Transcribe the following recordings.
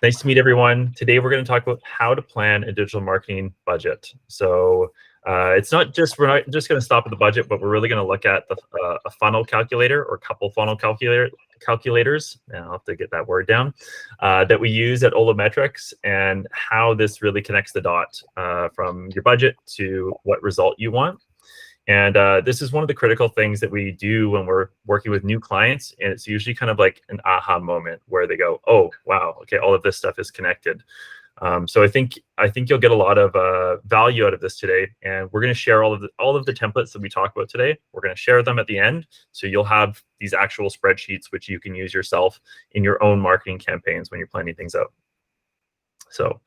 Nice to meet everyone. Today we're going to talk about how to plan a digital marketing budget. So it's not just, we're not just going to stop at the budget, but we're really going to look at a funnel calculator or couple funnel calculators. And I'll have to get that word down, that we use at Ollo Metrics, and how this really connects the dot from your budget to what result you want. And this is one of the critical things that we do when we're working with new clients. And it's usually kind of like an aha moment where they go, oh, wow, okay, all of this stuff is connected. So I think you'll get a lot of value out of this today. And we're going to share all of the templates that we talk about today. We're going to share them at the end. So you'll have these actual spreadsheets, which you can use yourself in your own marketing campaigns when you're planning things out. So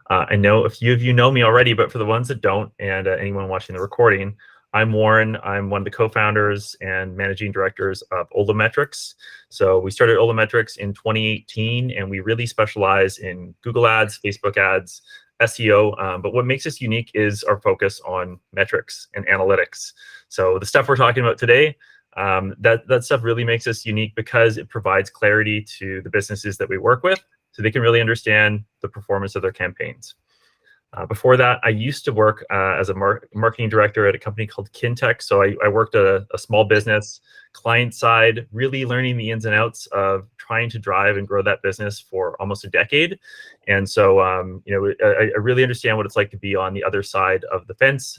I know a few of you know me already, but for the ones that don't, and anyone watching the recording, I'm Warren. I'm one of the co-founders and managing directors of Ollo Metrics. So we started Ollo Metrics in 2018, and we really specialize in Google ads, Facebook ads, SEO. But what makes us unique is our focus on metrics and analytics. So the stuff we're talking about today, that stuff really makes us unique because it provides clarity to the businesses that we work with, so they can really understand the performance of their campaigns. Before that, I used to work as a marketing director at a company called Kintech. So I worked at a small business client side, really learning the ins and outs of trying to drive and grow that business for almost a decade. And so, I really understand what it's like to be on the other side of the fence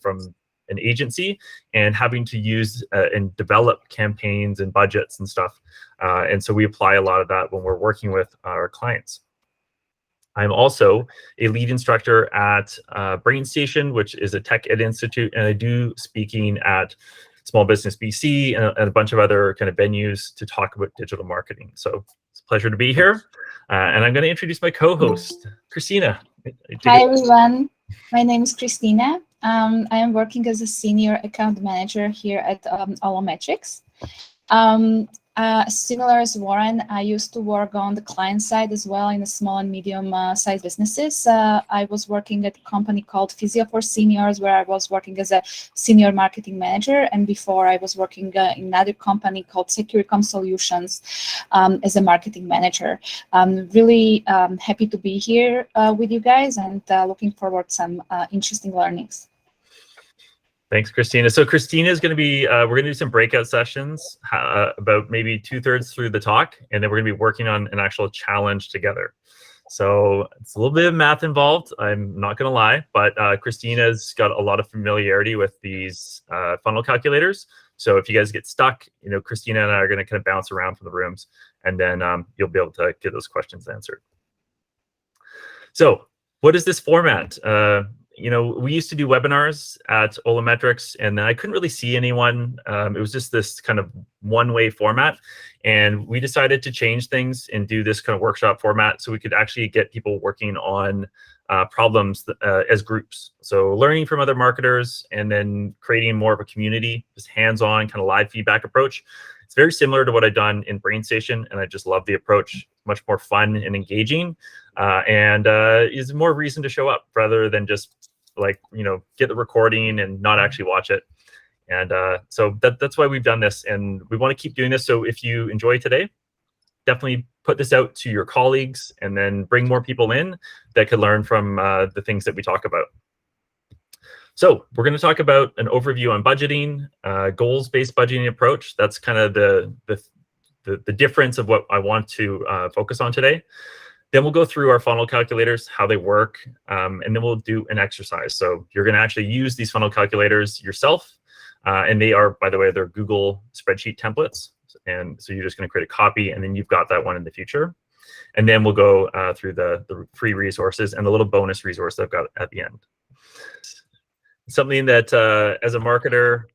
from an agency and having to use and develop campaigns and budgets and stuff. And so we apply a lot of that when we're working with our clients. I'm also a lead instructor at BrainStation, which is a tech ed institute, and I do speaking at Small Business BC and a bunch of other kind of venues to talk about digital marketing. So it's a pleasure to be here. And I'm going to introduce my co-host, Christina. Hi, everyone. My name is Christina. I am working as a senior account manager here at Ollo Metrics. Similar as Warren, I used to work on the client side as well in the small and medium sized businesses. I was working at a company called Physio for Seniors, where I was working as a senior marketing manager. And before, I was working in another company called Securicom Solutions as a marketing manager. I'm really happy to be here with you guys, and looking forward to some interesting learnings. Thanks, Christina. So Christina is going to be, we're going to do some breakout sessions about maybe 2/3 through the talk, and then we're going to be working on an actual challenge together. So it's a little bit of math involved, I'm not going to lie, but Christina's got a lot of familiarity with these funnel calculators. So if you guys get stuck, Christina and I are going to kind of bounce around from the rooms, and then you'll be able to get those questions answered. So what is this format? We used to do webinars at Ollo Metrics, and I couldn't really see anyone. It was just this kind of one-way format. And we decided to change things and do this kind of workshop format so we could actually get people working on problems as groups. So learning from other marketers and then creating more of a community, just hands-on kind of live feedback approach. It's very similar to what I've done in BrainStation, and I just love the approach. Much more fun and engaging, and is more reason to show up rather than just get the recording and not actually watch it. And so that's why we've done this, and we want to keep doing this. So if you enjoy today, definitely put this out to your colleagues, and then bring more people in that could learn from the things that we talk about. So we're going to talk about an overview on budgeting, goals-based budgeting approach. That's kind of the difference of what I want to focus on today. Then we'll go through our funnel calculators, how they work, and then we'll do an exercise. So you're going to actually use these funnel calculators yourself, and they are, by the way, they're Google spreadsheet templates. And so you're just going to create a copy, and then you've got that one in the future. And then we'll go through the free resources and the little bonus resource I've got at the end. Something that as a marketer,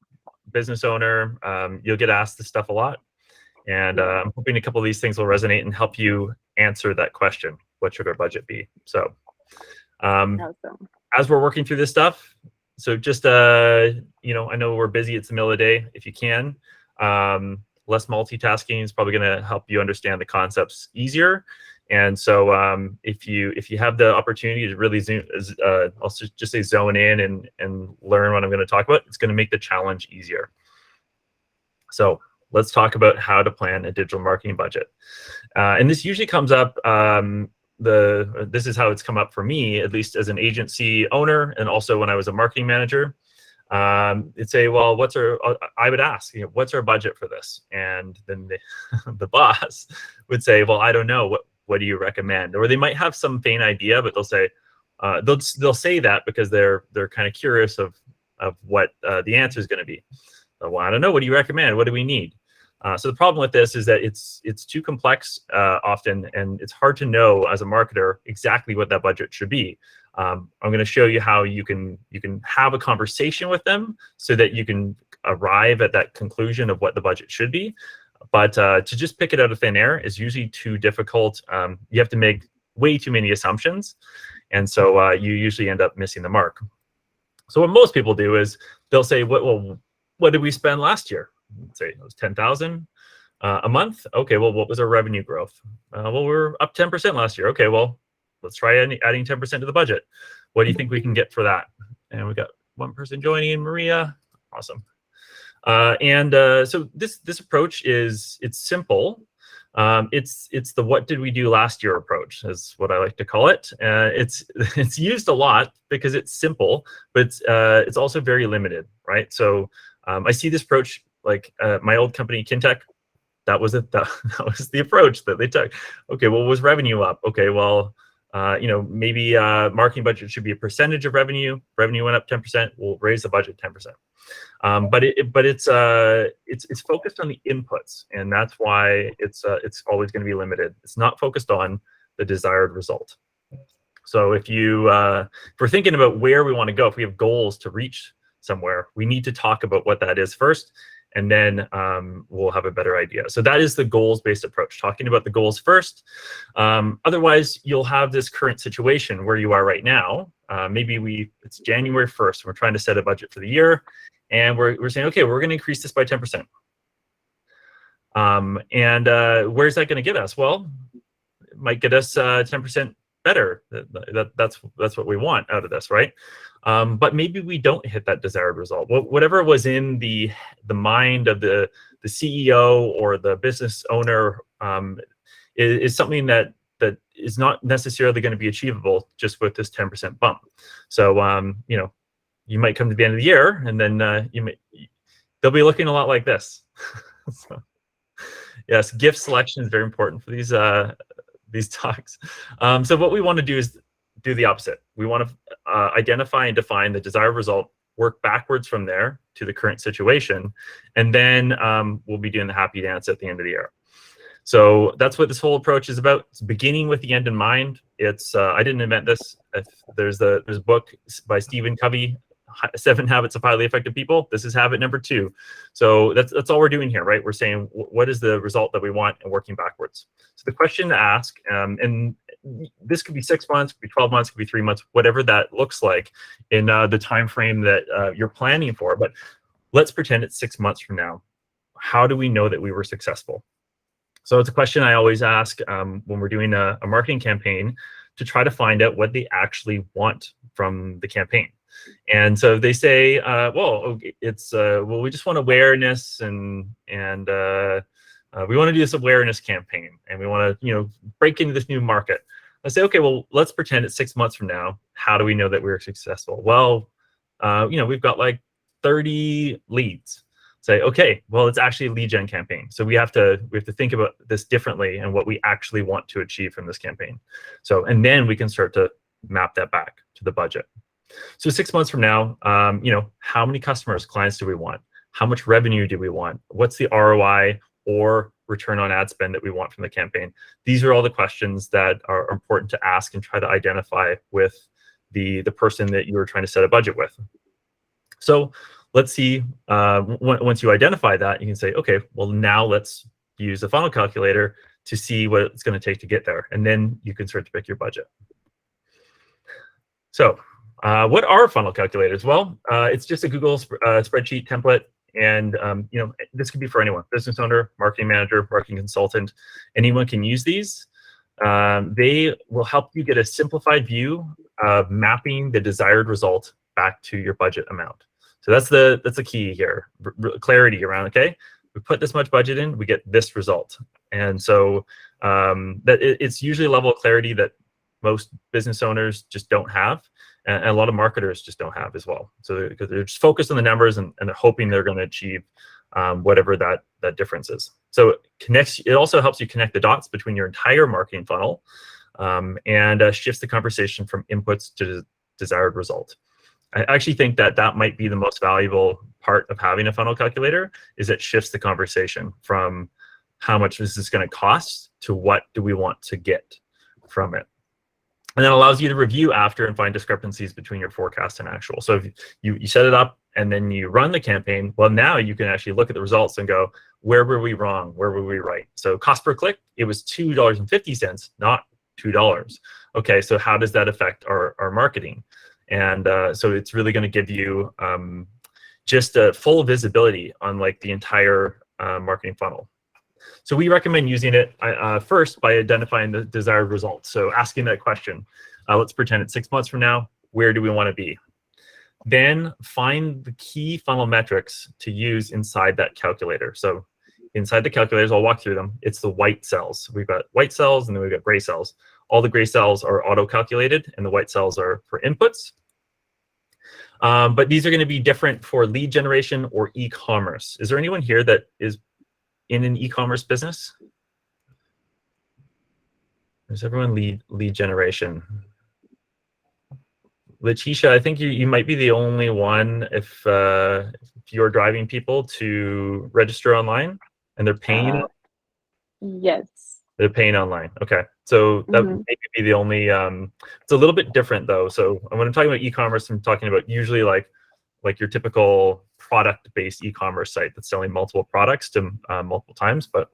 business owner, you'll get asked this stuff a lot. And I'm hoping a couple of these things will resonate and help you answer that question. What should our budget be? So Awesome. As we're working through this stuff, so just, I know we're busy. It's the middle of the day. If you can, less multitasking is probably going to help you understand the concepts easier. And so if you have the opportunity to really I'll just say zone in and learn what I'm going to talk about, it's going to make the challenge easier. So let's talk about how to plan a digital marketing budget. And this usually comes up this is how it's come up for me, at least as an agency owner, and also when I was a marketing manager. It'd say, well, I would ask, what's our budget for this? And then the boss would say, well, I don't know. What do you recommend? Or they might have some faint idea, but they'll say that because they're kind of curious of what the answer is going to be. So, well, I don't know. What do you recommend? What do we need? So the problem with this is that it's too complex often, and it's hard to know as a marketer exactly what that budget should be. I'm going to show you how you can have a conversation with them so that you can arrive at that conclusion of what the budget should be. But to just pick it out of thin air is usually too difficult. You have to make way too many assumptions, and so you usually end up missing the mark. So what most people do is they'll say, what did we spend last year? Say it was 10,000 a month. Okay, well, what was our revenue growth? Well, we were up 10% last year. Okay, well, let's try adding 10% to the budget. What do you think we can get for that? And we got one person joining, Maria. Awesome. So this approach it's simple. It's the what did we do last year approach is what I like to call it. It's used a lot because it's simple, but it's also very limited, right? So I see this approach like my old company, Kintech. That was that was the approach that they took. Okay, well, was revenue up? Okay, well, maybe marketing budget should be a percentage of revenue. Revenue went up 10%. We'll raise the budget 10%. But it's focused on the inputs, and that's why it's always going to be limited. It's not focused on the desired result. So if we're thinking about where we want to go, if we have goals to reach somewhere, we need to talk about what that is first, and then we'll have a better idea. So that is the goals-based approach, talking about the goals first. Otherwise, you'll have this current situation where you are right now. Maybe it's January 1st, and we're trying to set a budget for the year, and we're saying, okay, we're going to increase this by 10%. Where's that going to get us? Well, it might get us 10% better. That's what we want out of this, right? But maybe we don't hit that desired result. Whatever was in the mind of the CEO or the business owner is something that is not necessarily going to be achievable just with this 10% bump. So you might come to the end of the year, and then they'll be looking a lot like this. So, yes, gift selection is very important for these talks. So what we want to do is do the opposite. We want to identify and define the desired result, work backwards from there to the current situation, and then we'll be doing the happy dance at the end of the year. So that's what this whole approach is about. It's beginning with the end in mind. It's I didn't invent this. There's a book by Stephen Covey, 7 Habits of Highly Effective People. This is habit number 2. So that's all we're doing here, right? We're saying what is the result that we want and working backwards. So the question to ask, and this could be 6 months, could be 12 months, could be 3 months, whatever that looks like in the time frame that you're planning for. But let's pretend it's 6 months from now. How do we know that we were successful? So it's a question I always ask when we're doing a marketing campaign to try to find out what they actually want from the campaign. And so they say, well, we just want awareness, and we want to do this awareness campaign, and we want to break into this new market. I say, okay, well, let's pretend it's 6 months from now. How do we know that we're successful? Well, we've got like 30 leads. Say, okay, well, it's actually a lead gen campaign. So we have to think about this differently and what we actually want to achieve from this campaign. So, and then we can start to map that back to the budget. So 6 months from now, how many customers, clients do we want? How much revenue do we want? What's the ROI or return on ad spend that we want from the campaign? These are all the questions that are important to ask and try to identify with the person that you are trying to set a budget with. So let's see, once you identify that, you can say, okay, well, now let's use the funnel calculator to see what it's going to take to get there. And then you can start to pick your budget. So what are funnel calculators? Well, it's just a Google spreadsheet template. And this could be for anyone: business owner, marketing manager, marketing consultant. Anyone can use these. They will help you get a simplified view of mapping the desired result back to your budget amount. So that's the key here: clarity around. Okay, we put this much budget in, we get this result. And so it's usually a level of clarity that most business owners just don't have, and a lot of marketers just don't have as well. So because they're just focused on the numbers and they're hoping they're going to achieve whatever that difference is. So it also helps you connect the dots between your entire marketing funnel, and shifts the conversation from inputs to the desired result. I actually think that might be the most valuable part of having a funnel calculator, is it shifts the conversation from how much is this going to cost to what do we want to get from it. And that allows you to review after and find discrepancies between your forecast and actual. So if you set it up and then you run the campaign, well, now you can actually look at the results and go, where were we wrong? Where were we right? So cost per click, it was $2.50, not $2. Okay, so how does that affect our marketing? And so it's really going to give you just a full visibility on like the entire marketing funnel. So we recommend using it first by identifying the desired results. So asking that question, let's pretend it's 6 months from now, where do we want to be? Then find the key funnel metrics to use inside that calculator. So inside the calculators, I'll walk through them. It's the white cells. We've got white cells and then we've got gray cells. All the gray cells are auto-calculated and the white cells are for inputs. But these are going to be different for lead generation or e-commerce. Is there anyone here that is in an e-commerce business? Is everyone lead generation? Letitia, I think you might be the only one if you're driving people to register online and they're paying. Yes. They're paying online. Okay, so that would maybe be the only. It's a little bit different though. So when I'm talking about e-commerce, I'm talking about usually like your typical product-based e-commerce site that's selling multiple products to multiple times. But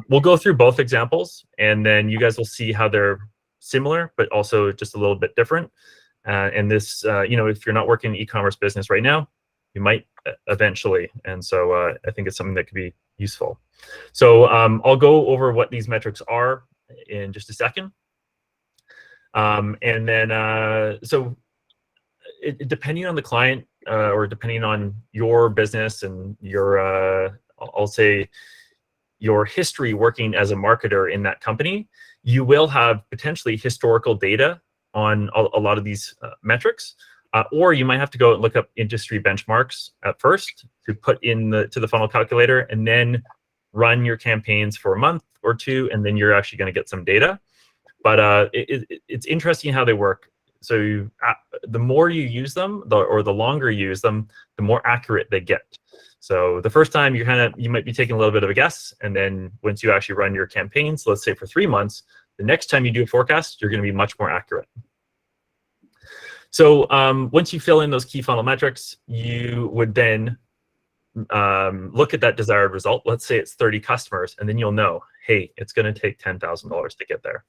we'll go through both examples, and then you guys will see how they're similar, but also just a little bit different. And this, if you're not working in e-commerce business right now, you might eventually. And so I think it's something that could be useful. So I'll go over what these metrics are in just a second. And then, so depending on the client or depending on your business and your, I'll say, your history working as a marketer in that company, you will have potentially historical data on a lot of these metrics, or you might have to go and look up industry benchmarks at first to put in to the funnel calculator, and then run your campaigns for a month or two, and then you're actually going to get some data. But it's interesting how they work. So the more you use them, or the longer you use them, the more accurate they get. So the first time you might be taking a little bit of a guess, and then once you actually run your campaigns, let's say for 3 months, the next time you do a forecast, you're going to be much more accurate. So once you fill in those key funnel metrics, you would then look at that desired result. Let's say it's 30 customers, and then you'll know, hey, it's going to take $10,000 to get there.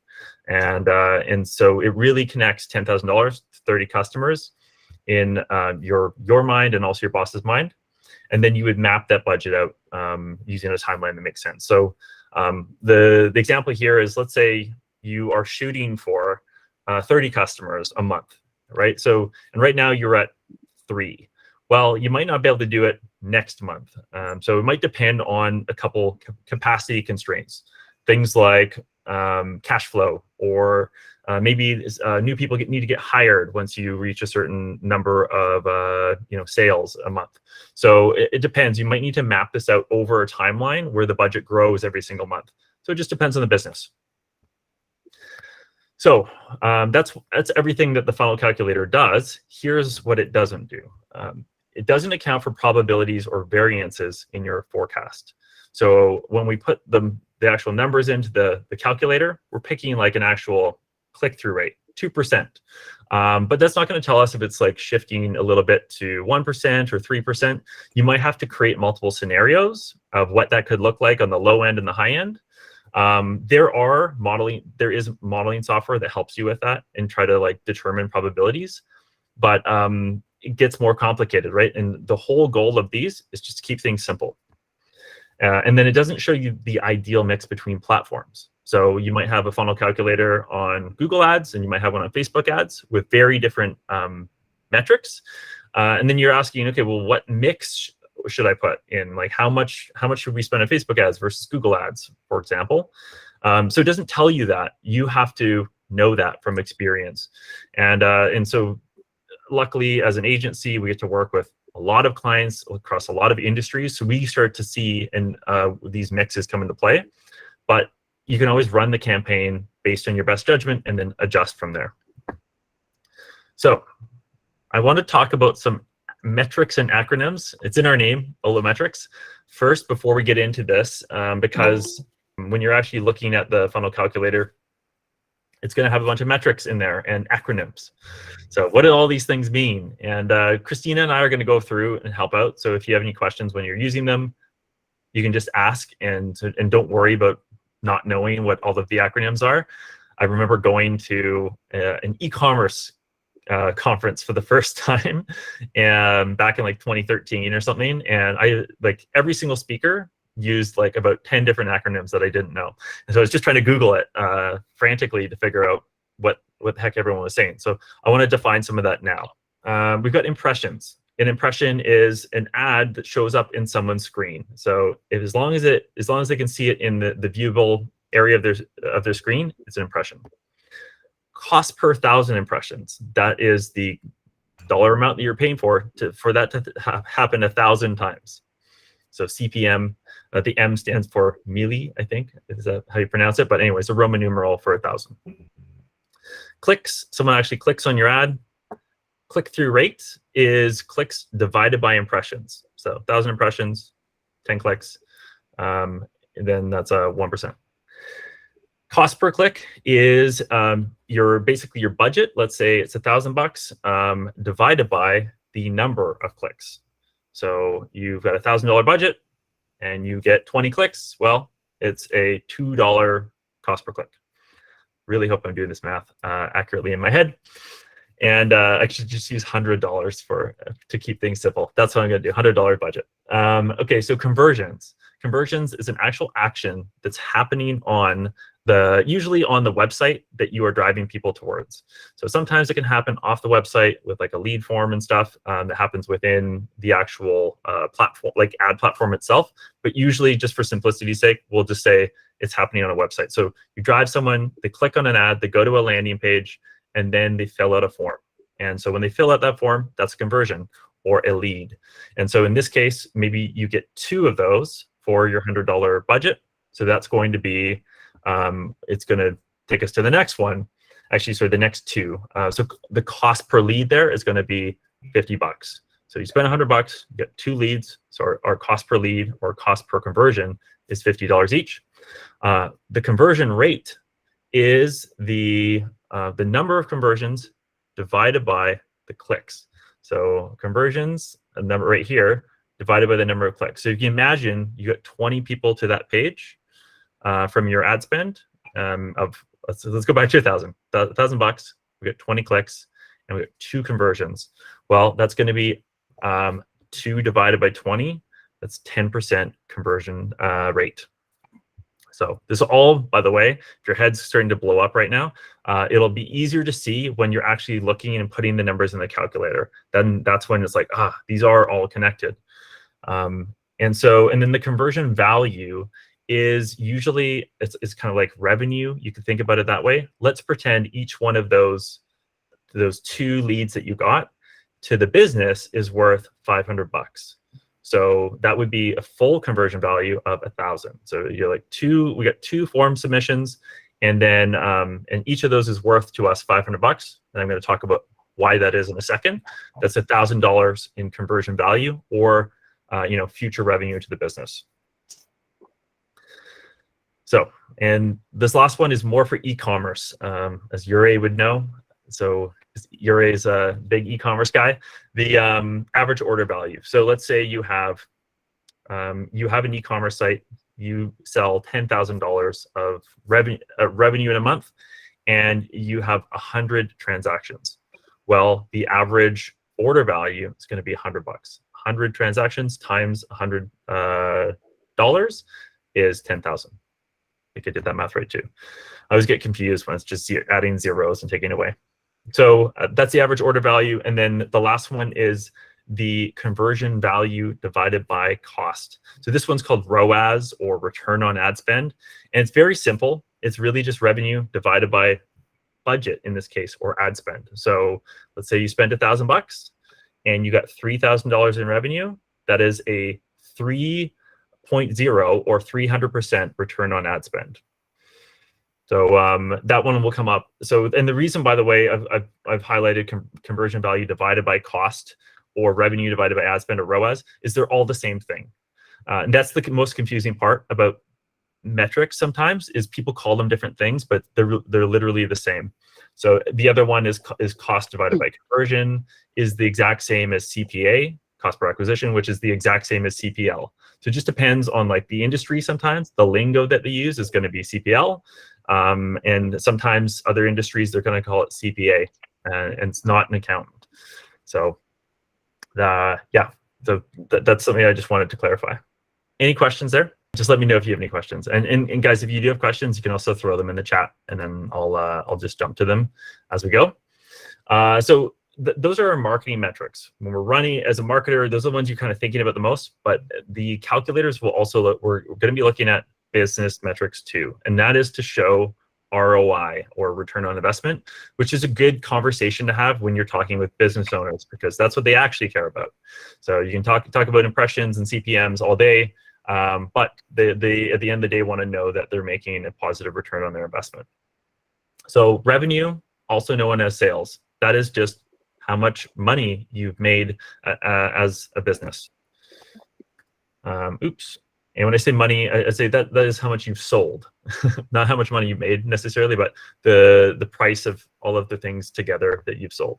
And so it really connects $10,000 to 30 customers in your mind and also your boss's mind. And then you would map that budget out using a timeline that makes sense. So the example here is, let's say you are shooting for 30 customers a month, right? So, and right now you're at 3. Well, you might not be able to do it next month. So it might depend on a couple capacity constraints, things like cash flow, or maybe new people need to get hired once you reach a certain number of sales a month. So it depends. You might need to map this out over a timeline where the budget grows every single month. So it just depends on the business. So that's everything that the funnel calculator does. Here's what it doesn't do. It doesn't account for probabilities or variances in your forecast. So when we put the actual numbers into the calculator, we're picking like an actual click-through rate, 2%. But that's not going to tell us if it's like shifting a little bit to 1% or 3%. You might have to create multiple scenarios of what that could look like on the low end and the high end. There is modeling software that helps you with that and try to like determine probabilities, but it gets more complicated, right? And the whole goal of these is just to keep things simple. And then it doesn't show you the ideal mix between platforms. So you might have a funnel calculator on Google Ads, and you might have one on Facebook Ads with very different metrics. And then you're asking, okay, well, what mix should I put in? Like how much should we spend on Facebook Ads versus Google Ads, for example? So it doesn't tell you that. You have to know that from experience. And so luckily, as an agency, we get to work with a lot of clients across a lot of industries. So we start to see these mixes come into play. But you can always run the campaign based on your best judgment and then adjust from there. So I want to talk about some metrics and acronyms. It's in our name, Ollo Metrics. First, before we get into this, because when you're actually looking at the funnel calculator, it's going to have a bunch of metrics in there and acronyms. So what do all these things mean? And Christina and I are going to go through and help out. So if you have any questions when you're using them, you can just ask, and don't worry about not knowing what all of the acronyms are. I remember going to an e-commerce conference for the first time back in like 2013 or something, and I like every single speaker used like about 10 different acronyms that I didn't know, and so I was just trying to Google it frantically to figure out what the heck everyone was saying. So I want to define some of that now. We've got impressions. An impression is an ad that shows up in someone's screen. So as long as they can see it in the viewable area of their screen, it's an impression. Cost per 1,000 impressions. That is the dollar amount that you're paying for that to happen 1,000 times. So CPM, the M stands for milli, I think. Is that how you pronounce it? But anyway, it's a Roman numeral for 1,000. Clicks, someone actually clicks on your ad. Click-through rate is clicks divided by impressions. So 1,000 impressions, 10 clicks, and then that's 1%. Cost per click is basically your budget. Let's say it's $1,000 divided by the number of clicks. So you've got a $1,000 budget and you get 20 clicks. Well, it's a $2 cost per click. Really hope I'm doing this math accurately in my head. And I should just use $100 to keep things simple. That's what I'm going to do, $100 budget. Okay, so conversions. Conversions is an actual action that's happening usually on the website that you are driving people towards. So sometimes it can happen off the website with like a lead form and stuff that happens within the actual platform, like ad platform itself. But usually, just for simplicity's sake, we'll just say it's happening on a website. So you drive someone, they click on an ad, they go to a landing page, and then they fill out a form. And so when they fill out that form, that's a conversion or a lead. And so in this case, maybe you get 2 of those for your $100 budget. So that's going to be, it's going to take us to the next one. Actually, sorry, the next 2. So the cost per lead there is going to be $50. So you spend $100, you get 2 leads. So our cost per lead or cost per conversion is $50 each. The conversion rate is the number of conversions divided by the clicks. So conversions, a number right here, divided by the number of clicks. So if you imagine you got 20 people to that page from your ad spend let's go back to $1,000. We got 20 clicks and we got 2 conversions. Well, that's going to be 2 divided by 20. That's 10% conversion rate. So this all, by the way, if your head's starting to blow up right now, it'll be easier to see when you're actually looking and putting the numbers in the calculator. Then that's when it's like, these are all connected. And then the conversion value is usually, it's kind of like revenue. You can think about it that way. Let's pretend each one of those 2 leads that you got to the business is worth $500. So that would be a full conversion value of 1,000. So you're like we got 2 form submissions, and then and each of those is worth to us $500. And I'm going to talk about why that is in a second. That's $1,000 in conversion value, or future revenue to the business. So, and this last one is more for e-commerce, as Yuri would know. So Yuri is a big e-commerce guy. The average order value. So let's say you have an e-commerce site. You sell $10,000 of revenue in a month, and you have 100 transactions. Well, the average order value is going to be $100. 100 transactions times $100 is 10,000. I think I did that math right too. I always get confused when it's just adding zeros and taking away. So that's the average order value. And then the last one is the conversion value divided by cost. So this one's called ROAS, or return on ad spend. And it's very simple. It's really just revenue divided by budget in this case, or ad spend. So let's say you spend $1,000 and you got $3,000 in revenue. That is a 3.0 or 300% return on ad spend. So that one will come up. So, and the reason, by the way, I've highlighted conversion value divided by cost, or revenue divided by ad spend, or ROAS, is they're all the same thing. And that's the most confusing part about metrics sometimes, is people call them different things, but they're literally the same. So the other one is cost divided by conversion, is the exact same as CPA, cost per acquisition, which is the exact same as CPL. So it just depends on like the industry. Sometimes the lingo that they use is going to be CPL. And sometimes other industries, they're going to call it CPA, and it's not an accountant. So yeah, that's something I just wanted to clarify. Any questions there? Just let me know if you have any questions. And guys, if you do have questions, you can also throw them in the chat, and then I'll just jump to them as we go. So those are our marketing metrics. When we're running as a marketer, those are the ones you're kind of thinking about the most, but the calculators will also, we're going to be looking at business metrics too, and that is to show ROI, or return on investment, which is a good conversation to have when you're talking with business owners, because that's what they actually care about. So you can talk about impressions and CPMs all day, but they at the end of the day want to know that they're making a positive return on their investment. So revenue, also known as sales, that is just how much money you've made as a business. Oops. And when I say money, I say that is how much you've sold, not how much money you've made necessarily, but the price of all of the things together that you've sold.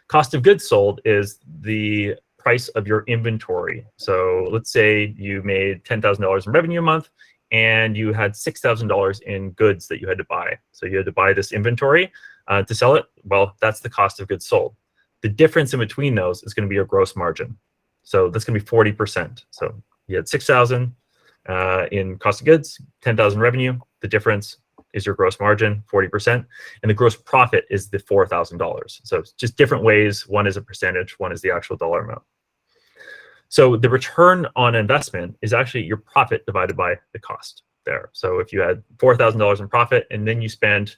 Cost of goods sold is the price of your inventory. So let's say you made $10,000 in revenue a month, and you had $6,000 in goods that you had to buy. So you had to buy this inventory to sell it. Well, that's the cost of goods sold. The difference in between those is going to be your gross margin. So that's going to be 40%. So you had 6,000 in cost of goods, 10,000 revenue. The difference is your gross margin, 40%, and the gross profit is the $4,000. So it's just different ways. One is a percentage, one is the actual dollar amount. So the return on investment is actually your profit divided by the cost there. So if you had $4,000 in profit and then you spend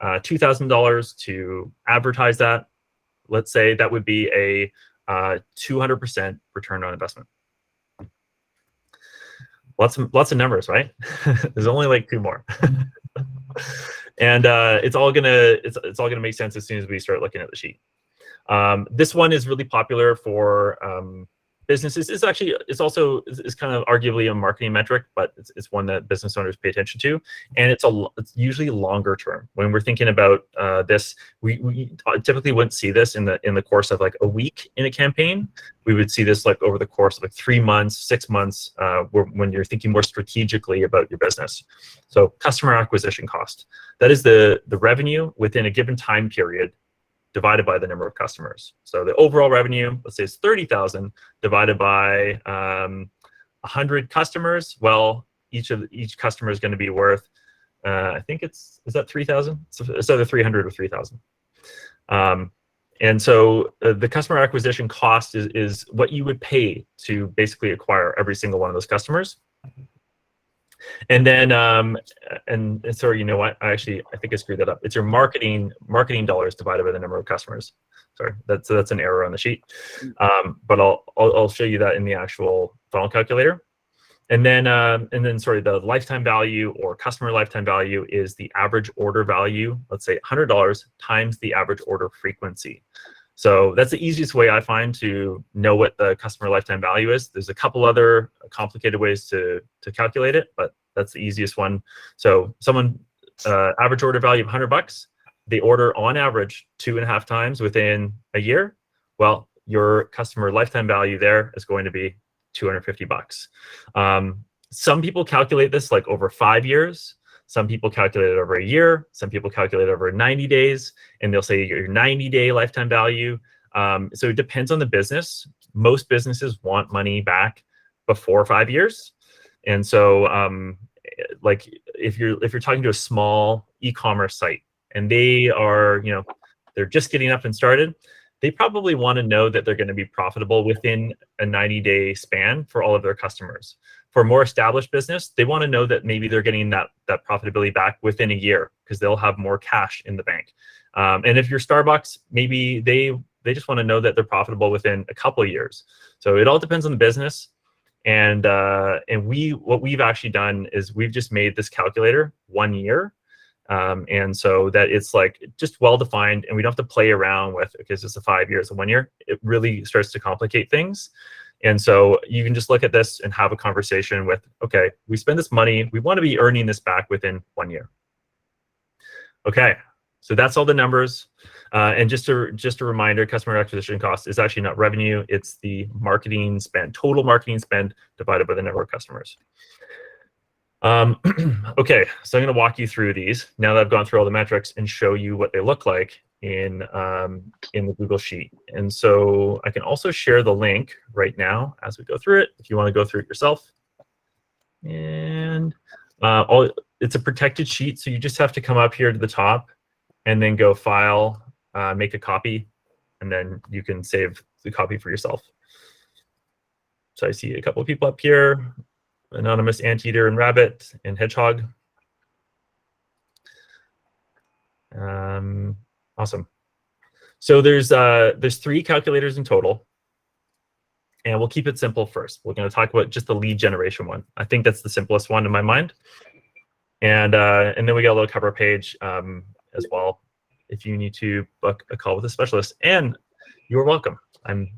$2,000 to advertise that, let's say that would be a 200% return on investment. Lots of numbers, right? There's only like 2 more. And it's all gonna make sense as soon as we start looking at the sheet. This one is really popular for businesses. It's kind of arguably a marketing metric, but it's one that business owners pay attention to, and it's usually longer term. When we're thinking about this, we typically wouldn't see this in the course of like a week in a campaign. We would see this like over the course of like 3 months, 6 months, when you're thinking more strategically about your business. So customer acquisition cost, that is the revenue within a given time period divided by the number of customers. So the overall revenue, let's say it's 30,000 divided by 100 customers. Well, each customer is going to be worth, I think is that 3,000? So it's either 300 or 3,000. And so the customer acquisition cost is what you would pay to basically acquire every single one of those customers. And then, and sorry, you know what? I think I screwed that up. It's your marketing dollars divided by the number of customers. Sorry, that's an error on the sheet. But I'll show you that in the actual funnel calculator. And then, sorry, the lifetime value or customer lifetime value is the average order value. Let's say $100 times the average order frequency. So that's the easiest way I find to know what the customer lifetime value is. There's a couple other complicated ways to calculate it, but that's the easiest one. So someone, average order value of $100, they order on average 2.5 times within a year. Well, your customer lifetime value there is going to be $250. Some people calculate this like over 5 years. Some people calculate it over a year. Some people calculate it over 90 days, and they'll say your 90-day lifetime value. So it depends on the business. Most businesses want money back before 5 years, and so like if you're talking to a small e-commerce site and they are, they're just getting up and started, they probably want to know that they're going to be profitable within a 90-day span for all of their customers. For a more established business, they want to know that maybe they're getting that profitability back within a year because they'll have more cash in the bank. And if you're Starbucks, maybe they just want to know that they're profitable within a couple of years. So it all depends on the business. And what we've actually done is we've just made this calculator 1 year. And so that it's like just well-defined, and we don't have to play around with, because it's a 5 years and 1 year, it really starts to complicate things. And so you can just look at this and have a conversation with, okay, we spend this money, we want to be earning this back within 1 year. Okay, so that's all the numbers. And just a reminder, customer acquisition cost is actually not revenue, it's the marketing spend, total marketing spend divided by the number of customers. Okay, so I'm going to walk you through these now that I've gone through all the metrics and show you what they look like in the Google Sheet. And so I can also share the link right now as we go through it, if you want to go through it yourself. And it's a protected sheet, so you just have to come up here to the top and then go File, make a copy, and then you can save the copy for yourself. So I see a couple of people up here. Anonymous Anteater and Rabbit and Hedgehog. Awesome. So there's 3 calculators in total, and we'll keep it simple first. We're going to talk about just the lead generation one. I think that's the simplest one in my mind. And then we got a little cover page as well, if you need to book a call with a specialist. And you're welcome. I'm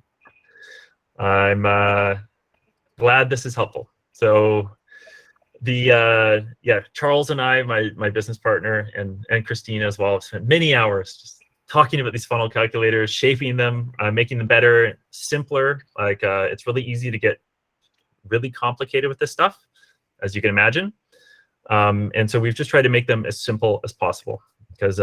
glad this is helpful. So Charles and I, my business partner, and Christina as well, have spent many hours just talking about these funnel calculators, shaping them, making them better, simpler. Like it's really easy to get really complicated with this stuff, as you can imagine. And so we've just tried to make them as simple as possible, because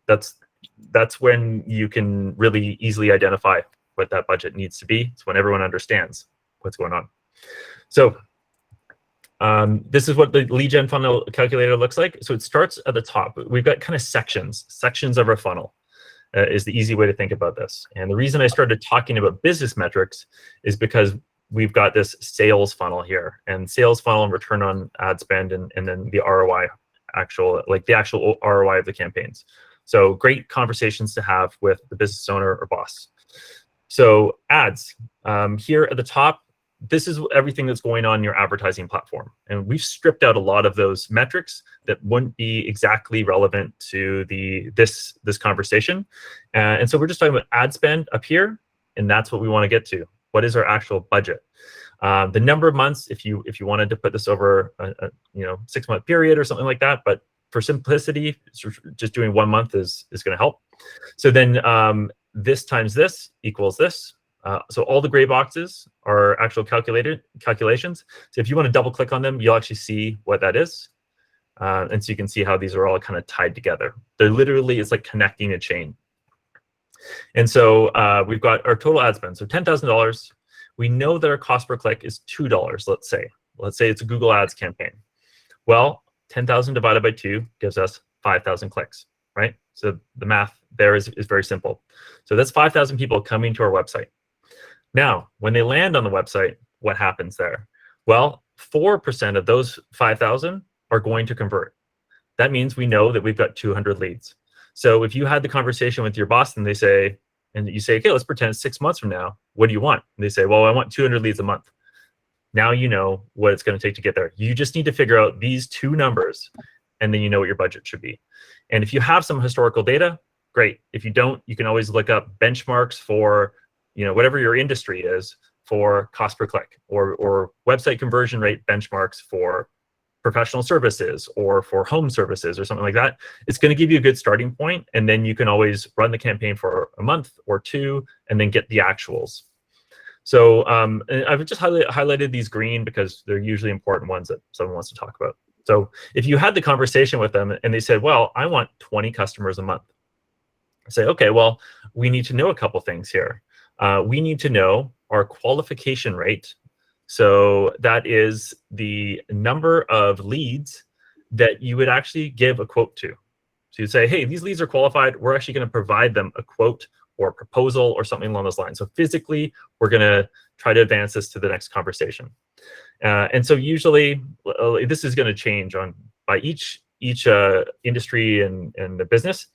that's when you can really easily identify what that budget needs to be. It's when everyone understands what's going on. So this is what the lead gen funnel calculator looks like. So it starts at the top. We've got kind of sections of our funnel is the easy way to think about this. And the reason I started talking about business metrics is because we've got this sales funnel here, and sales funnel and return on ad spend, and then the ROI, the actual ROI of the campaigns. So great conversations to have with the business owner or boss. So ads, here at the top, this is everything that's going on in your advertising platform. And we've stripped out a lot of those metrics that wouldn't be exactly relevant to this conversation. And so we're just talking about ad spend up here, and that's what we want to get to. What is our actual budget? The number of months, if you wanted to put this over a 6-month period or something like that, but for simplicity, just doing 1 month is going to help. So then this times this equals this. So all the gray boxes are actual calculations. So if you want to double click on them, you'll actually see what that is. And so you can see how these are all kind of tied together. They're literally, it's like connecting a chain. And so we've got our total ad spend. So $10,000. We know that our cost per click is $2, let's say. Let's say it's a Google Ads campaign. Well, 10,000 divided by 2 gives us 5,000 clicks, right? So the math there is very simple. So that's 5,000 people coming to our website. Now, when they land on the website, what happens there? Well, 4% of those 5,000 are going to convert. That means we know that we've got 200 leads. So if you had the conversation with your boss and you say, okay, let's pretend 6 months from now, what do you want? And they say, well, I want 200 leads a month. Now you know what it's going to take to get there. You just need to figure out these 2 numbers, and then you know what your budget should be. And if you have some historical data, great. If you don't, you can always look up benchmarks for whatever your industry is for cost per click, or website conversion rate benchmarks for professional services or for home services or something like that. It's going to give you a good starting point, and then you can always run the campaign for a month or 2 and then get the actuals. So I've just highlighted these green because they're usually important ones that someone wants to talk about. So if you had the conversation with them and they said, well, I want 20 customers a month. I say, okay, well, we need to know a couple things here. We need to know our qualification rate. So that is the number of leads that you would actually give a quote to. So you'd say, hey, these leads are qualified. We're actually going to provide them a quote or a proposal or something along those lines. So physically, we're going to try to advance this to the next conversation. And so usually this is going to change by each industry and the business,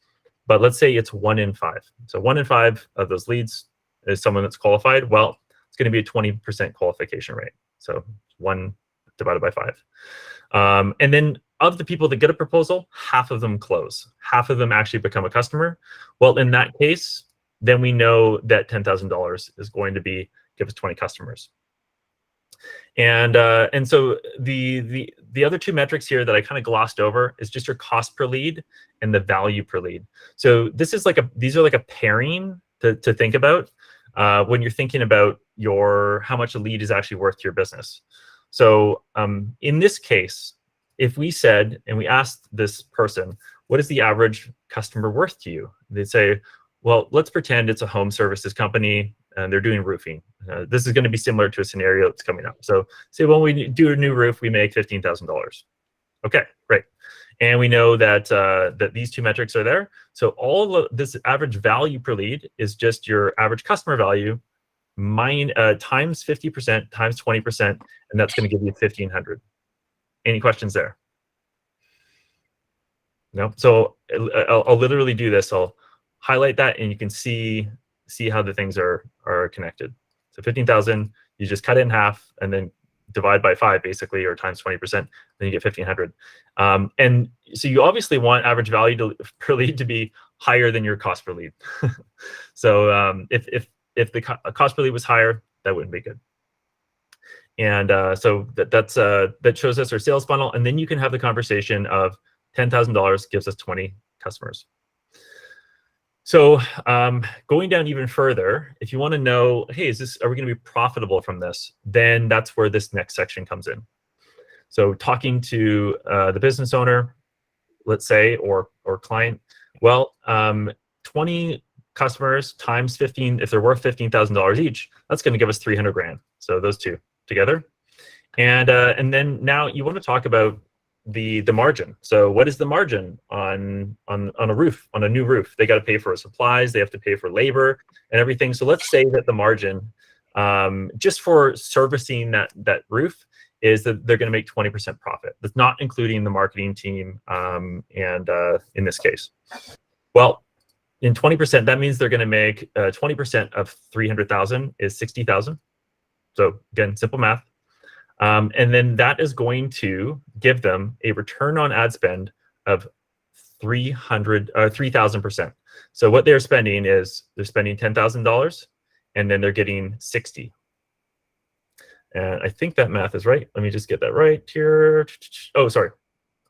but let's say it's 1 in 5. So 1 in 5 of those leads is someone that's qualified. Well, it's going to be a 20% qualification rate. So 1 divided by 5. And then of the people that get a proposal, half of them close. Half of them actually become a customer. Well, in that case, then we know that $10,000 is going to give us 20 customers. And so the other 2 metrics here that I kind of glossed over is just your cost per lead and the value per lead. So these are like a pairing to think about when you're thinking about how much a lead is actually worth to your business. So in this case, if we said, and we asked this person, what is the average customer worth to you? They'd say, well, let's pretend it's a home services company and they're doing roofing. This is going to be similar to a scenario that's coming up. So say when we do a new roof, we make $15,000. Okay, great. And we know that that these 2 metrics are there. So all of this average value per lead is just your average customer value times 50% times 20%, and that's going to give you 1,500. Any questions there? No. So I'll literally do this. I'll highlight that, and you can see how the things are connected. So 15,000, you just cut it in half and then divide by 5 basically, or times 20%, then you get 1,500. And so you obviously want average value per lead to be higher than your cost per lead. So if the cost per lead was higher, that wouldn't be good. And so that shows us our sales funnel, and then you can have the conversation of $10,000 gives us 20 customers. So going down even further, if you want to know, hey, are we going to be profitable from this? Then that's where this next section comes in. So talking to the business owner, let's say, or client, well, 20 customers times 15, if they're worth $15,000 each, that's going to give us 300 grand. So those 2 together. And then now you want to talk about the margin. So what is the margin on a roof, on a new roof? They got to pay for supplies, they have to pay for labor and everything. So let's say that the margin just for servicing that roof is that they're going to make 20% profit. That's not including the marketing team and in this case. Well, in 20%, that means they're going to make 20% of 300,000 is 60,000. So again, simple math. And then that is going to give them a return on ad spend of 3,000%. So what they're spending is they're spending $10,000 and then they're getting 60. And I think that math is right. Let me just get that right here. Oh, sorry.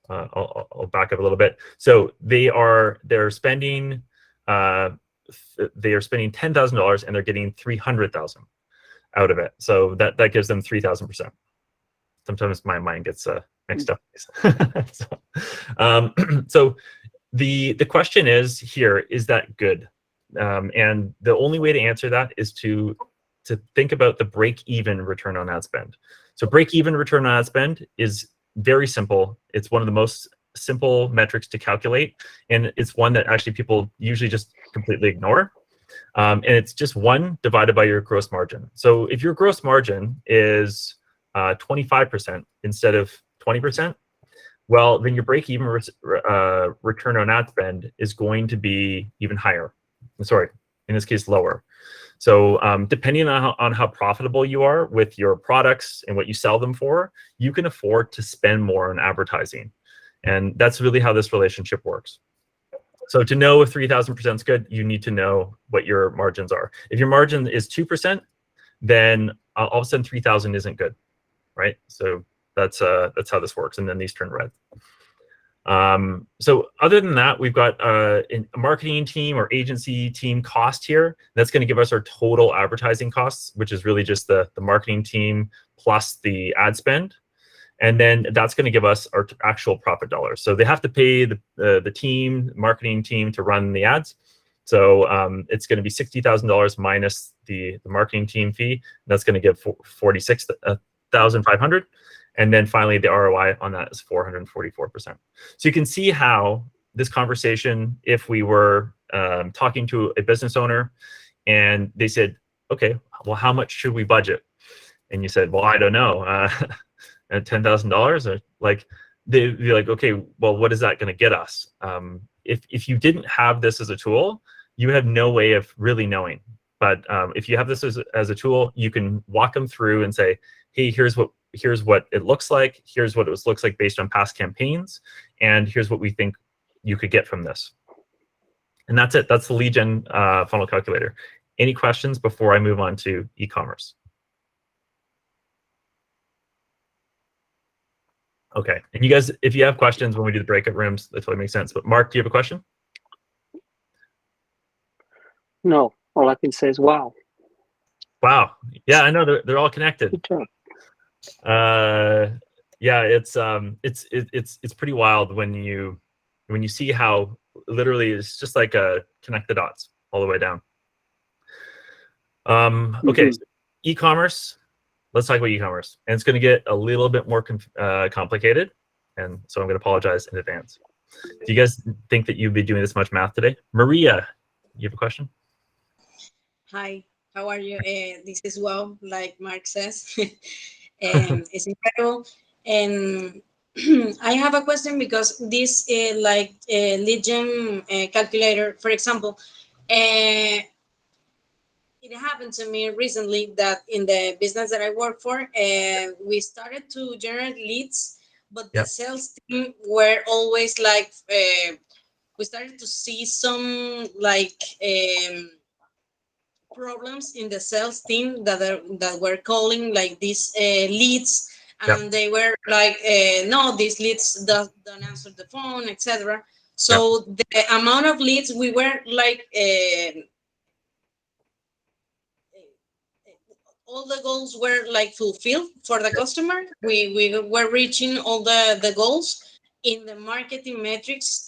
I'll back up a little bit. So they're spending $10,000 and they're getting 300,000 out of it. So that gives them 3,000%. Sometimes my mind gets mixed up. So the question is here, is that good? And the only way to answer that is to think about the break-even return on ad spend. So break-even return on ad spend is very simple. It's one of the most simple metrics to calculate, and it's one that actually people usually just completely ignore. And it's just 1 divided by your gross margin. So if your gross margin is 25% instead of 20%, well, then your break-even return on ad spend is going to be even higher. Sorry, in this case, lower. So depending on how profitable you are with your products and what you sell them for, you can afford to spend more on advertising. And that's really how this relationship works. So to know if 3,000% is good, you need to know what your margins are. If your margin is 2%, then all of a sudden 3,000 isn't good, right? So that's how this works. And then these turn red. So other than that, we've got a marketing team or agency team cost here. That's going to give us our total advertising costs, which is really just the marketing team plus the ad spend. And then that's going to give us our actual profit dollars. So they have to pay the marketing team to run the ads. So it's going to be $60,000 minus the marketing team fee. That's going to give $46,500. And then finally, the ROI on that is 444%. So you can see how this conversation, if we were talking to a business owner and they said, okay, well, how much should we budget? and you said, well, I don't know, at $10,000, or like, they'd be like, okay, well, what is that going to get us? If you didn't have this as a tool, you have no way of really knowing. But if you have this as a tool, you can walk them through and say, hey, here's what it looks like. Here's what it looks like based on past campaigns. And here's what we think you could get from this. And that's it. That's the lead gen funnel calculator. Any questions before I move on to e-commerce? Okay. And you guys, if you have questions when we do the breakout rooms, that totally makes sense. But Mark, do you have a question? No, all I can say is wow. Wow. Yeah, I know they're all connected. Good job. Yeah, it's pretty wild when you see how literally it's just like connect the dots all the way down. Okay, so e-commerce. Let's talk about e-commerce, and it's going to get a little bit more complicated, and so I'm going to apologize in advance. Do you guys think that you'd be doing this much math today? Maria, you have a question? Hi, how are you? This is well, like Mark says. It's incredible. And I have a question because this lead gen calculator, for example, it happened to me recently that in the business that I work for, we started to generate leads, but the sales team were always like, we started to see some like problems in the sales team that were calling like these leads, and they were like, no, these leads don't answer the phone, etc. So the amount of leads we were like, all the goals were like fulfilled for the customer. We were reaching all the goals in the marketing metrics,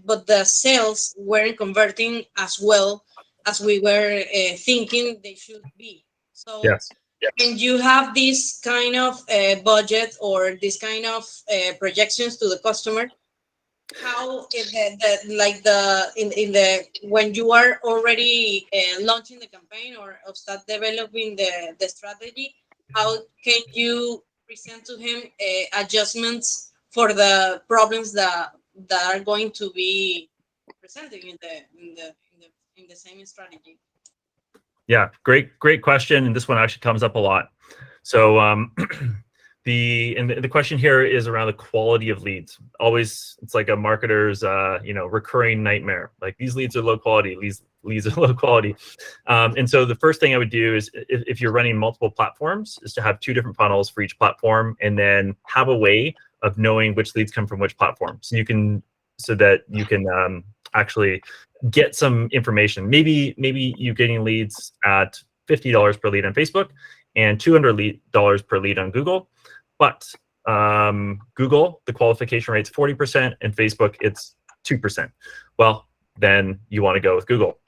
but the sales weren't converting as well as we were thinking they should be. So when you have this kind of budget or this kind of projections to the customer, how when you are already launching the campaign or start developing the strategy, how can you present to him adjustments for the problems that are going to be presented in the same strategy? Yeah, great question, and this one actually comes up a lot. So the question here is around the quality of leads. Always, it's like a marketer's recurring nightmare. Like, these leads are low quality, leads are low quality. And so the first thing I would do is, if you're running multiple platforms, is to have 2 different funnels for each platform, and then have a way of knowing which leads come from which platform. So that you can actually get some information. Maybe you're getting leads at $50 per lead on Facebook and $200 per lead on Google, but Google, the qualification rate's 40%, and Facebook, it's 2%. Well, then you want to go with Google.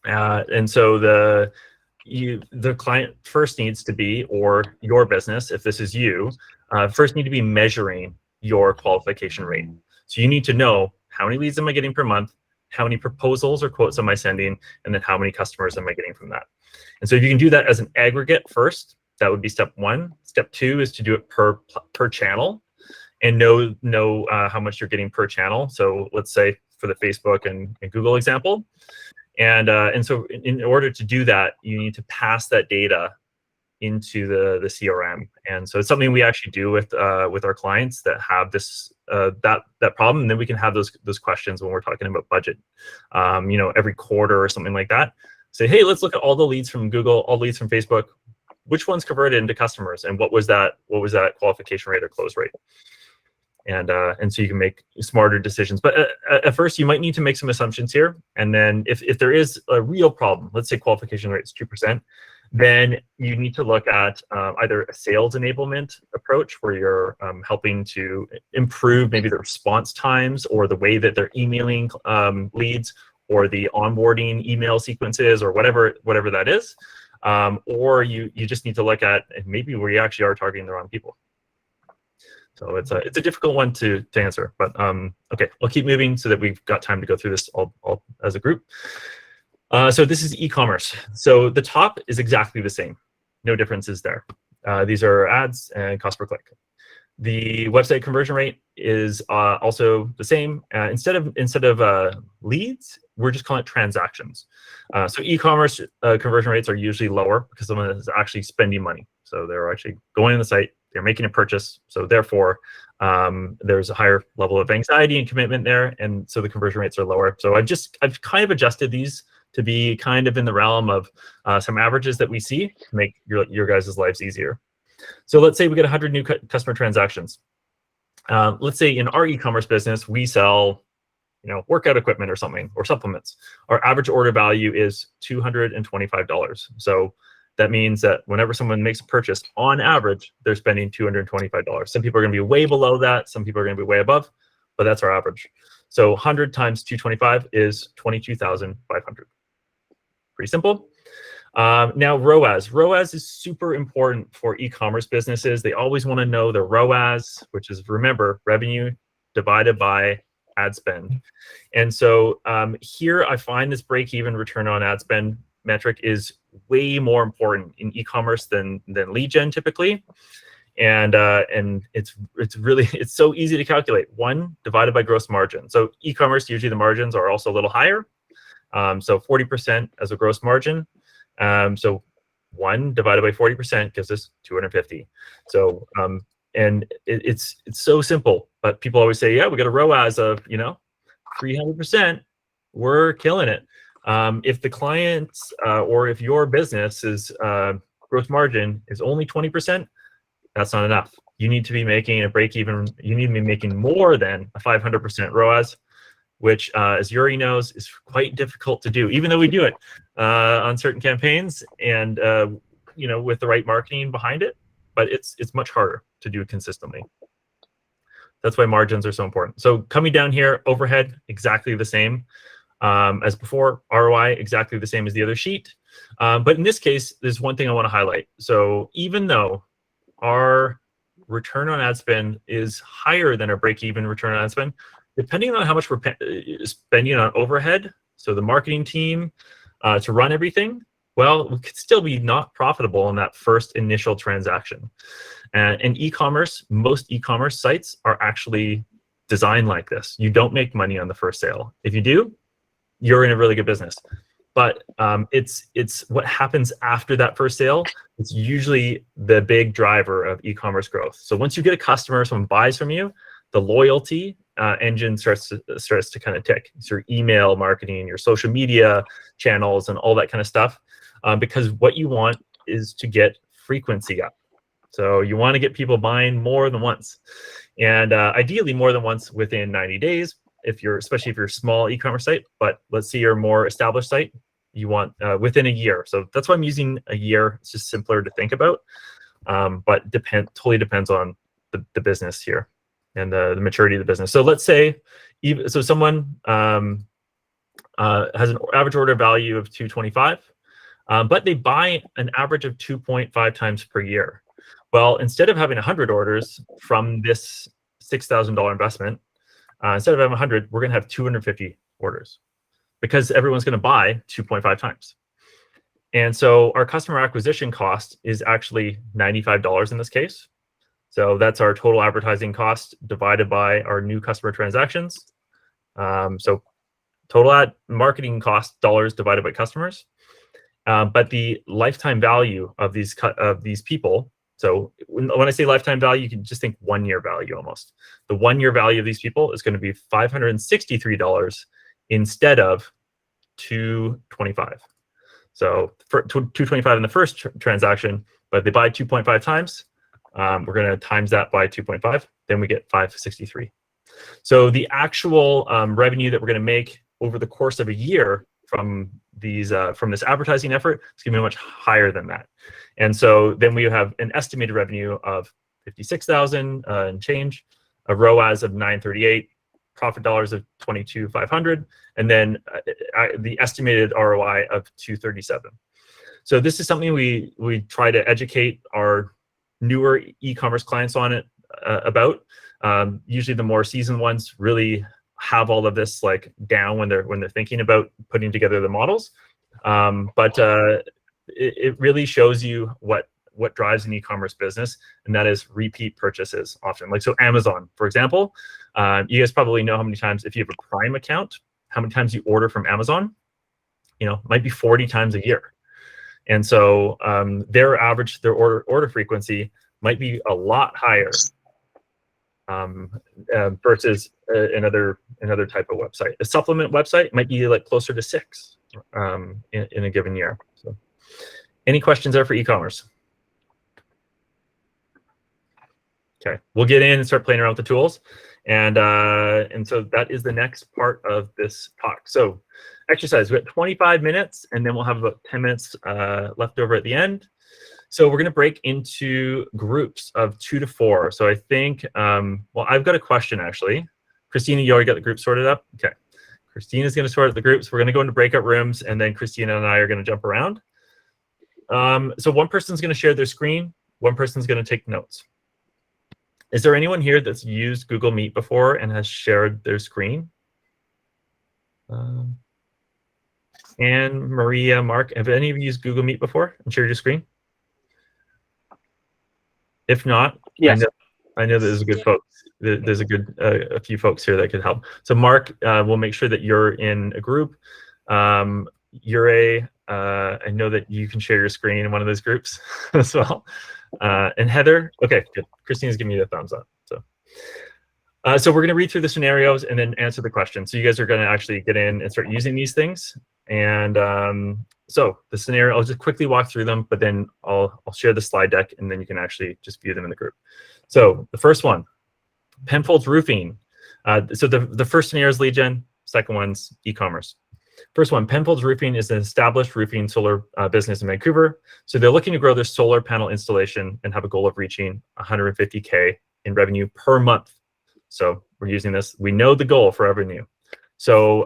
And so the client first needs to be, or your business, if this is you, first need to be measuring your qualification rate. So you need to know, how many leads am I getting per month? How many proposals or quotes am I sending? And then how many customers am I getting from that? And so if you can do that as an aggregate first, that would be step 1. Step 2 is to do it per channel, and know how much you're getting per channel. So let's say for the Facebook and Google example. And so in order to do that, you need to pass that data into the CRM. And so it's something we actually do with our clients that have this that problem, and then we can have those questions when we're talking about budget, every quarter or something like that. Say, hey, let's look at all the leads from Google, all the leads from Facebook. Which ones converted into customers, and what was that qualification rate or close rate? And so you can make smarter decisions. But at first, you might need to make some assumptions here. And then if there is a real problem, let's say qualification rate is 2%, then you need to look at either a sales enablement approach, where you're helping to improve maybe the response times, or the way that they're emailing leads, or the onboarding email sequences, or whatever that is. Or you just need to look at maybe where you actually are targeting the wrong people. So it's a difficult one to answer, but okay, I'll keep moving so that we've got time to go through this all as a group. So this is e-commerce. So the top is exactly the same, no differences there. These are ads and cost per click. The website conversion rate is also the same. Instead of leads, we're just calling it transactions. So e-commerce conversion rates are usually lower because someone is actually spending money. So they're actually going on the site, they're making a purchase. So therefore, there's a higher level of anxiety and commitment there, and so the conversion rates are lower. So I've kind of adjusted these to be kind of in the realm of some averages that we see to make your guys' lives easier. So let's say we get 100 new customer transactions. Let's say in our e-commerce business, we sell, workout equipment or something, or supplements. Our average order value is $225. So that means that whenever someone makes a purchase, on average, they're spending $225. Some people are going to be way below that. Some people are going to be way above, but that's our average. So 100 times 225 is 22,500. Pretty simple. Now ROAS. ROAS is super important for e-commerce businesses. They always want to know the ROAS, which is, remember, revenue divided by ad spend. And so here I find this break-even return on ad spend metric is way more important in e-commerce than lead gen typically. And it's so easy to calculate. 1 divided by gross margin. So e-commerce, usually the margins are also a little higher. So 40% as a gross margin. So 1 divided by 40% gives us 250. So and it's so simple, but people always say, yeah, we got a ROAS of 300%. We're killing it. If the clients or if your business's gross margin is only 20%, that's not enough. You need to be making a break even. You need to be making more than a 500% ROAS, which, as Yuri knows, is quite difficult to do, even though we do it on certain campaigns and with the right marketing behind it. But it's much harder to do consistently. That's why margins are so important. So coming down here, overhead exactly the same as before. ROI exactly the same as the other sheet. But in this case, there's one thing I want to highlight. So even though our return on ad spend is higher than our break-even return on ad spend, depending on how much we're spending on overhead, so the marketing team to run everything, well, we could still be not profitable in that first initial transaction. And e-commerce, most e-commerce sites are actually designed like this. You don't make money on the first sale. If you do, you're in a really good business. But it's what happens after that first sale. It's usually the big driver of e-commerce growth. So once you get a customer, someone buys from you, the loyalty engine starts to kind of tick. It's your email marketing, your social media channels, and all that kind of stuff. Because what you want is to get frequency up. So you want to get people buying more than once, and ideally more than once within 90 days. Especially if you're a small e-commerce site, but let's say you're a more established site, you want within a year. So that's why I'm using a year. It's just simpler to think about, but totally depends on the business here and the maturity of the business. So let's say, someone has an average order value of 225, but they buy an average of 2.5 times per year. Well, instead of having 100 orders from this $6,000 investment, instead of having 100, we're going to have 250 orders because everyone's going to buy 2.5 times. And so our customer acquisition cost is actually $95 in this case. So that's our total advertising cost divided by our new customer transactions. So total ad marketing cost dollars divided by customers. But the lifetime value of these people. So when I say lifetime value, you can just think 1 year value almost. The 1 year value of these people is going to be $563 instead of $225. So for $225 in the first transaction, but they buy 2.5 times, we're going to times that by 2.5, then we get $563. So the actual revenue that we're going to make over the course of a year from this advertising effort is going to be much higher than that. And so then we have an estimated revenue of 56,000 and change, a ROAS of 938, profit dollars of 22,500, and then the estimated ROI of 237. So this is something we try to educate our newer e-commerce clients on it about. Usually the more seasoned ones really have all of this like down when they're thinking about putting together the models. But it really shows you what what drives an e-commerce business, and that is repeat purchases often. Like, so Amazon, for example, you guys probably know how many times, if you have a Prime account, how many times you order from Amazon, might be 40 times a year. And so their order frequency might be a lot higher versus another type of website. A supplement website might be like closer to 6 in a given year. So, any questions there for e-commerce? Okay, we'll get in and start playing around with the tools, and so that is the next part of this talk. So, exercise. We got 25 minutes, and then we'll have about 10 minutes left over at the end. So we're going to break into groups of 2 to 4. So I think, well, I've got a question actually. Christina, you already got the group sorted up? Okay. Christina's going to sort the groups. We're going to go into breakout rooms, and then Christina and I are going to jump around. So one person's going to share their screen. One person's going to take notes. Is there anyone here that's used Google Meet before and has shared their screen? Anne, Maria, Mark, have any of you used Google Meet before and shared your screen? If not, yes. I know there's a good folks. There's a few folks here that could help. So Mark, we'll make sure that you're in a group. Ure, I know that you can share your screen in one of those groups as well. And Heather, okay, good. Christina's giving me the thumbs up. So we're going to read through the scenarios and then answer the questions. So you guys are going to actually get in and start using these things. And so the scenario, I'll just quickly walk through them, but then I'll share the slide deck, and then you can actually just view them in the group. So the first one, Penfolds Roofing. So the first scenario is lead gen. Second one's e-commerce. First one, Penfolds Roofing is an established roofing solar business in Vancouver. So they're looking to grow their solar panel installation and have a goal of reaching 150K in revenue per month. So we're using this. We know the goal for revenue. So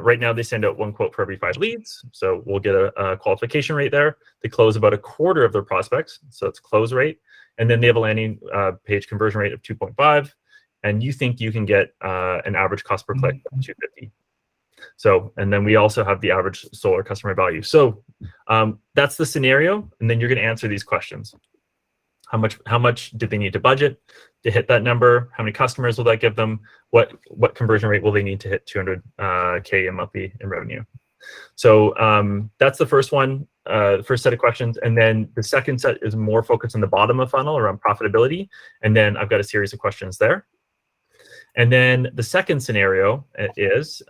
right now they send out 1 quote for every 5 leads. So we'll get a qualification rate there. They close about a quarter of their prospects. So it's close rate. And then they have a landing page conversion rate of 2.5. And you think you can get an average cost per click of 250. So, and then we also have the average solar customer value. So that's the scenario. And then you're going to answer these questions. How much do they need to budget to hit that number? How many customers will that give them? What conversion rate will they need to hit 200K a monthly in revenue? So that's the first one, the first set of questions. And then the second set is more focused on the bottom of funnel around profitability. And then I've got a series of questions there. And then the second scenario is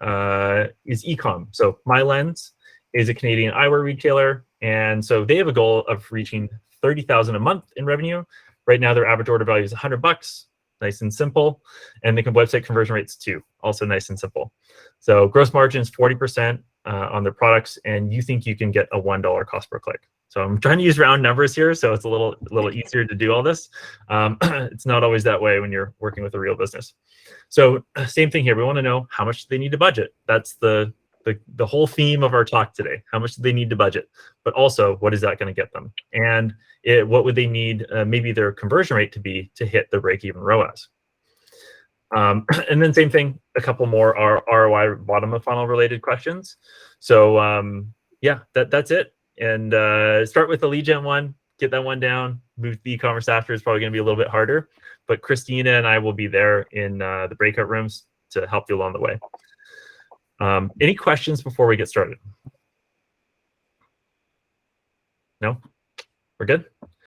e-com. So MyLens is a Canadian eyewear retailer. And so they have a goal of reaching 30,000 a month in revenue. Right now, their average order value is $100, nice and simple. And the website conversion rate's 2, also nice and simple. So gross margin is 40% on their products, and you think you can get a $1 cost per click. So I'm trying to use round numbers here, so it's a little easier to do all this. It's not always that way when you're working with a real business. So same thing here. We want to know how much they need to budget. That's the whole theme of our talk today. How much do they need to budget? But also, what is that going to get them? And what would they need maybe their conversion rate to be to hit the break-even ROAS? And then same thing, a couple more ROI bottom of funnel related questions. So yeah, that's it. And start with the lead gen one, get that one down. Move to the e-commerce after is probably going to be a little bit harder. But Christina and I will be there in the breakout rooms to help you along the way. Any questions before we get started? No? We're good?